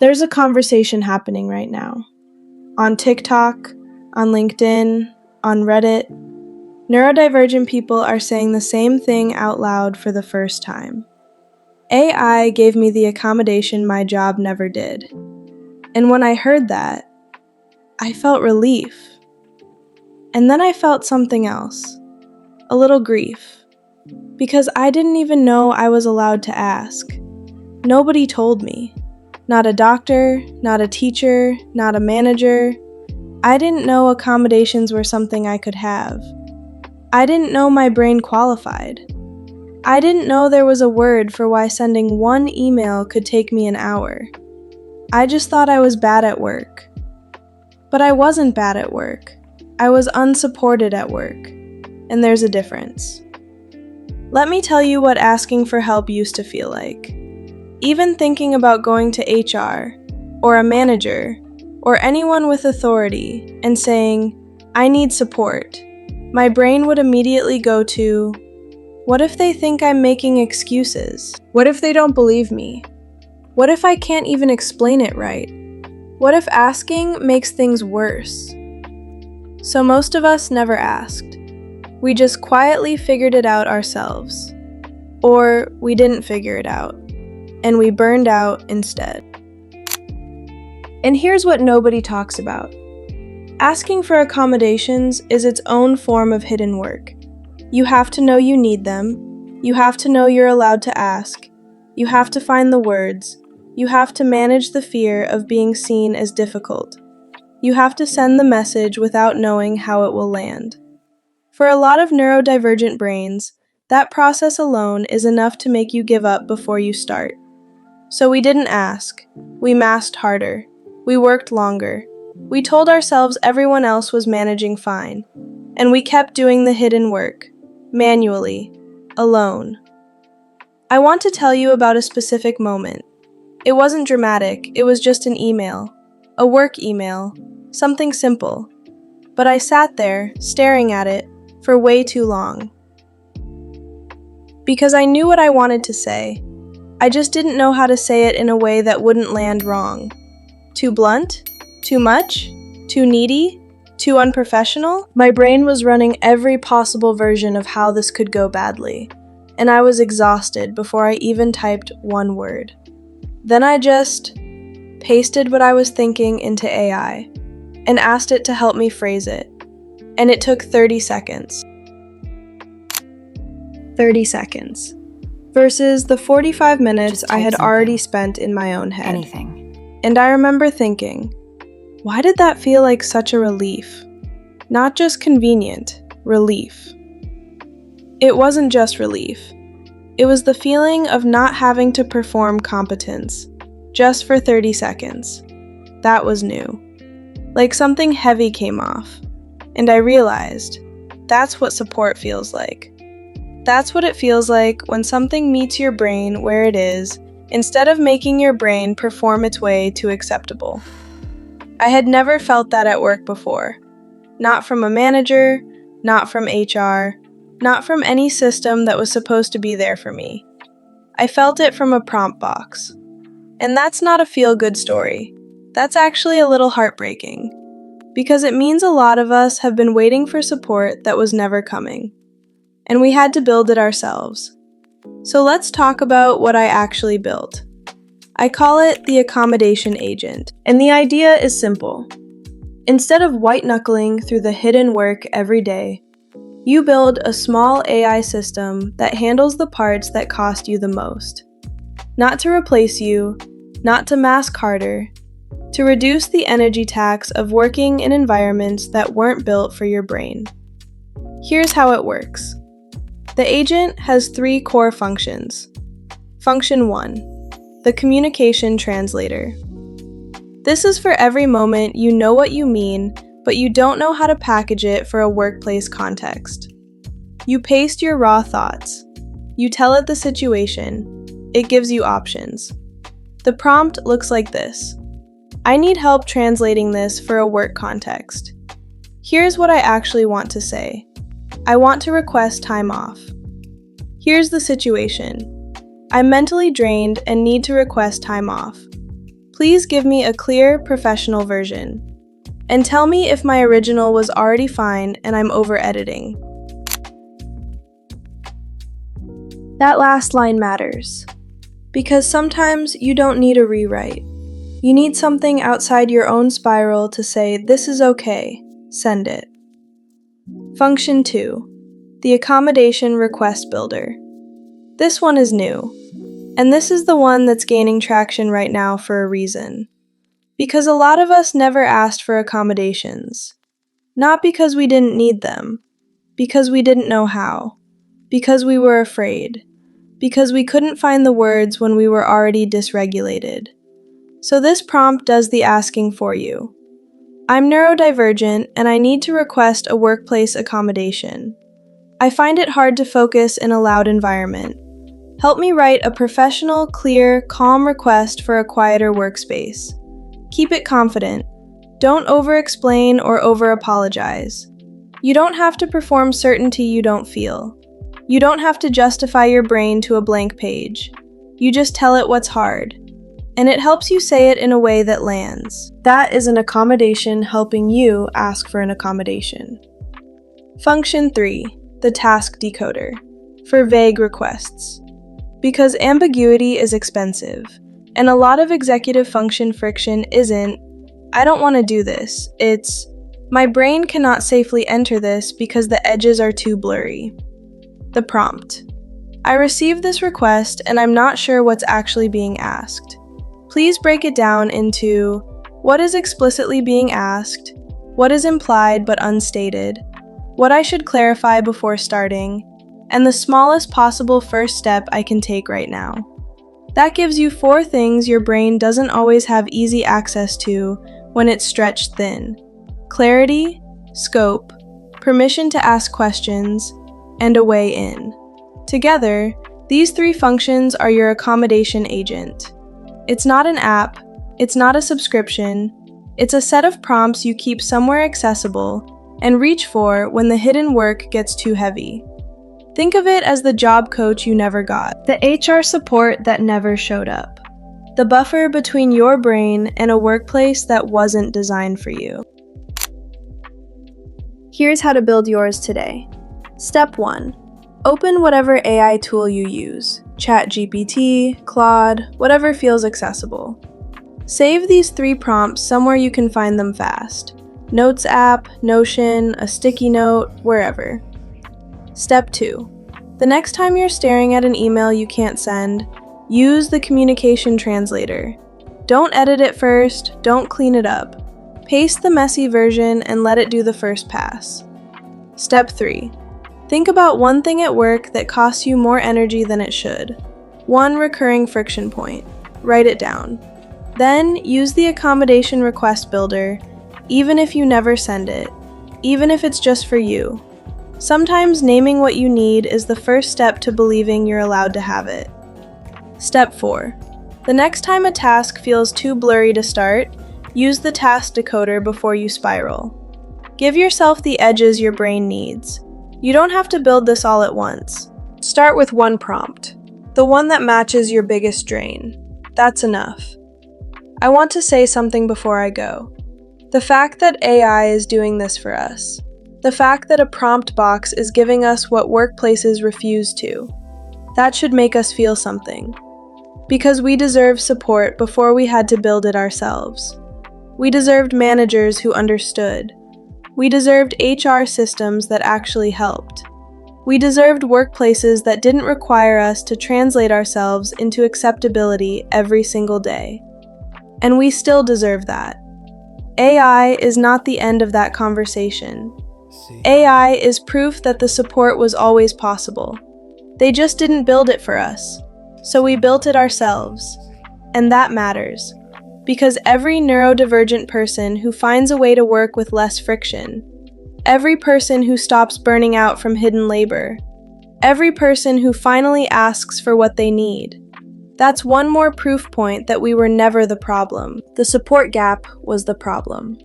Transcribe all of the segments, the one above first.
There's a conversation happening right now. On TikTok, on LinkedIn, on Reddit, neurodivergent people are saying the same thing out loud for the first time. AI gave me the accommodation my job never did. And when I heard that, I felt relief. And then I felt something else, a little grief, because I didn't even know I was allowed to ask. Nobody told me. Not a doctor, not a teacher, not a manager. I didn't know accommodations were something I could have. I didn't know my brain qualified. I didn't know there was a word for why sending one email could take me an hour. I just thought I was bad at work. But I wasn't bad at work. I was unsupported at work. And there's a difference. Let me tell you what asking for help used to feel like. Even thinking about going to HR, or a manager, or anyone with authority, and saying, "I need support," my brain would immediately go to, what if they think I'm making excuses? What if they don't believe me? What if I can't even explain it right? What if asking makes things worse? So most of us never asked. We just quietly figured it out ourselves. Or we didn't figure it out, and we burned out instead. And here's what nobody talks about. Asking for accommodations is its own form of hidden work. You have to know you need them. You have to know you're allowed to ask. You have to find the words. You have to manage the fear of being seen as difficult. You have to send the message without knowing how it will land. For a lot of neurodivergent brains, that process alone is enough to make you give up before you start. So we didn't ask. We masked harder. We worked longer. We told ourselves everyone else was managing fine. And we kept doing the hidden work, manually, alone. I want to tell you about a specific moment. It wasn't dramatic, it was just an email. A work email. Something simple. But I sat there, staring at it, for way too long. Because I knew what I wanted to say. I just didn't know how to say it in a way that wouldn't land wrong. Too blunt? Too much? Too needy? Too unprofessional? My brain was running every possible version of how this could go badly, and I was exhausted before I even typed one word. Then I just pasted what I was thinking into AI and asked it to help me phrase it, and it took 30 seconds. 30 seconds. Versus the 45 minutes I had already spent in my own head. Anything. And I remember thinking, why did that feel like such a relief? Not just convenient, relief. It wasn't just relief. It was the feeling of not having to perform competence, just for 30 seconds. That was new. Like something heavy came off, and I realized, that's what support feels like. That's what it feels like when something meets your brain where it is, instead of making your brain perform its way to acceptable. I had never felt that at work before. Not from a manager, not from HR, not from any system that was supposed to be there for me. I felt it from a prompt box. And that's not a feel-good story. That's actually a little heartbreaking. Because it means a lot of us have been waiting for support that was never coming. And we had to build it ourselves. So let's talk about what I actually built. I call it the Accommodation Agent, and the idea is simple. Instead of white-knuckling through the hidden work every day, you build a small AI system that handles the parts that cost you the most. Not to replace you, not to mask harder, to reduce the energy tax of working in environments that weren't built for your brain. Here's how it works. The agent has 3 core functions. Function 1, the communication translator. This is for every moment you know what you mean, but you don't know how to package it for a workplace context. You paste your raw thoughts. You tell it the situation. It gives you options. The prompt looks like this. I need help translating this for a work context. Here's what I actually want to say. I want to request time off. Here's the situation. I'm mentally drained and need to request time off. Please give me a clear, professional version. And tell me if my original was already fine and I'm over-editing. That last line matters. Because sometimes you don't need a rewrite. You need something outside your own spiral to say, this is okay, send it. Function 2, the Accommodation Request Builder. This one is new. And this is the one that's gaining traction right now for a reason. Because a lot of us never asked for accommodations. Not because we didn't need them. Because we didn't know how. Because we were afraid. Because we couldn't find the words when we were already dysregulated. So this prompt does the asking for you. I'm neurodivergent and I need to request a workplace accommodation. I find it hard to focus in a loud environment. Help me write a professional, clear, calm request for a quieter workspace. Keep it confident. Don't over-explain or over-apologize. You don't have to perform certainty you don't feel. You don't have to justify your brain to a blank page. You just tell it what's hard. And it helps you say it in a way that lands. That is an accommodation helping you ask for an accommodation. Function 3, the Task Decoder, for vague requests. Because ambiguity is expensive, and a lot of executive function friction isn't, I don't want to do this, it's, my brain cannot safely enter this because the edges are too blurry. The prompt. I received this request and I'm not sure what's actually being asked. Please break it down into what is explicitly being asked, what is implied but unstated, what I should clarify before starting, and the smallest possible first step I can take right now. That gives you 4 things your brain doesn't always have easy access to when it's stretched thin: clarity, scope, permission to ask questions, and a way in. Together, these 3 functions are your accommodation agent. It's not an app, it's not a subscription, it's a set of prompts you keep somewhere accessible and reach for when the hidden work gets too heavy. Think of it as the job coach you never got, the HR support that never showed up, the buffer between your brain and a workplace that wasn't designed for you. Here's how to build yours today. Step 1. Open whatever AI tool you use, ChatGPT, Claude, whatever feels accessible. Save these 3 prompts somewhere you can find them fast. Notes app, Notion, a sticky note, wherever. Step 2. The next time you're staring at an email you can't send, use the communication translator. Don't edit it first, don't clean it up. Paste the messy version and let it do the first pass. Step 3. Think about one thing at work that costs you more energy than it should. One recurring friction point. Write it down. Then use the Accommodation Request Builder, even if you never send it, even if it's just for you. Sometimes naming what you need is the first step to believing you're allowed to have it. Step 4. The next time a task feels too blurry to start, use the Task Decoder before you spiral. Give yourself the edges your brain needs. You don't have to build this all at once. Start with one prompt, the one that matches your biggest drain. That's enough. I want to say something before I go. The fact that AI is doing this for us, the fact that a prompt box is giving us what workplaces refuse to, that should make us feel something. Because we deserve support before we had to build it ourselves. We deserved managers who understood. We deserved HR systems that actually helped. We deserved workplaces that didn't require us to translate ourselves into acceptability every single day. And we still deserve that. AI is not the end of that conversation. AI is proof that the support was always possible. They just didn't build it for us. So we built it ourselves. And that matters. Because every neurodivergent person who finds a way to work with less friction, every person who stops burning out from hidden labor, every person who finally asks for what they need, that's one more proof point that we were never the problem. The support gap was the problem.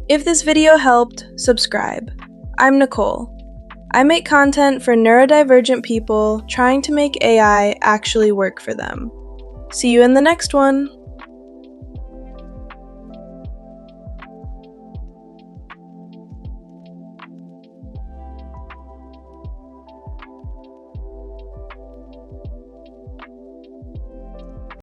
If this video helped, subscribe. I'm Nicole. I make content for neurodivergent people trying to make AI actually work for them. See you in the next one!